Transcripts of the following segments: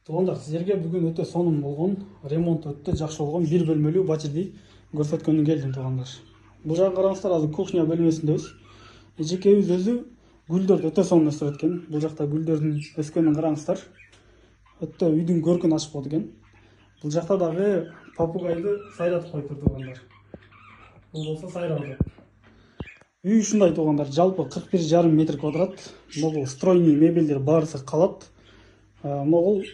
Туугандар, сіздерге бүгін өте сонун болгон, ремонт өтө жакшы болгон бир бөлмөлүү батирди көрсөткөнгө келдим туугандар. Бул жагын караңыздар, азыр кухня бөлмөсүндөбүз. Эжекебиз өзү гүлдөрдү өтө сонун өстүрөт экен. Бул жакта гүлдөрдүн өскөнүн караңыздар. Өтө үйдүн көркүн ачып болот экен. Бул жакта дагы попугайды сайратып коюптур туугандар. Бул болсо сайрап. Үй ушундай туугандар, жалпы 41,5 метр квадрат. Могул стройный мебелдер баарысы калат. Могул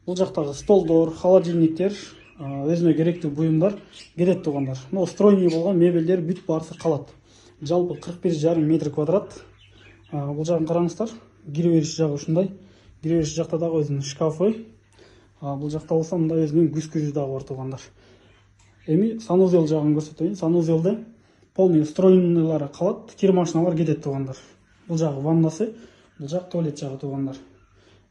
бул жактагы столдор, холодильниктер, өзүнө керектүү буюмдар кетет туугандар. Могу стройный болгон мебелдер бүт баарысы калат. Жалпы 41,5 метр квадрат. Бул жагын караңыздар. Кире бериш жагы ушундай. Кире бериш жакта дагы өзүнүн шкафы. Бул жакта болсо мындай өзүнүн күз дагы бар туугандар. Эми санузел жагын көрсөтөйүн. Санузелде полный стройныйлары калат, кир машиналар кетет туугандар. Бул жагы ваннасы, бул жак туалет жагы туугандар.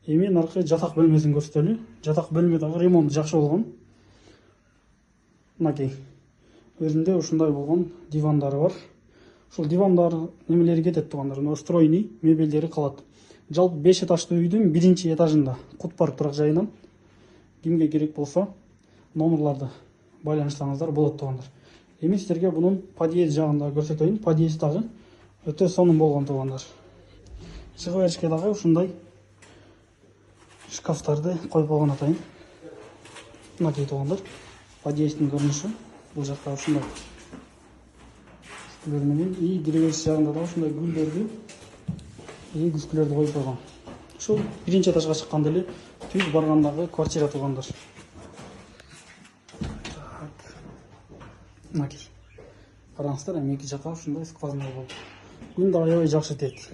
Эми наркы жатак бөлмөсүн көрсөтөлү. Жатак бөлмө дагы ремонт жакшы болгон. Мынакей. Өзүндө ушундай болгон дивандары бар. Ушул дивандар немелери кетет туугандар. Мына стройный мебелдери калат. Жалпы 5 этаждуу үйдүн 1 этажында кут бар турак жайынан. Кимге керек болсо номерларды байланышсаңыздар болот туугандар. Эми сиздерге бунун подъезд жагын да көрсөтөйүн. Подъезд дагы өтө сонун болгон туугандар. Чыгып беришке дагы ушундай шкафтарды коюп койгон атайын. Мынакей туугандар. Подъезддин көрүнүшү. Бул жакта ушундай. Көрүнүмүн и кире бериш жагында да ушундай гүлдөрдү и күзгүлөрдү коюп койгон. Ушул 1 этажга чыкканда эле түз баргандагы квартира туугандар. Мынакей. Караңыздар, эми эки жака ушундай скважина болду. Күн да аябай жакшы тиет.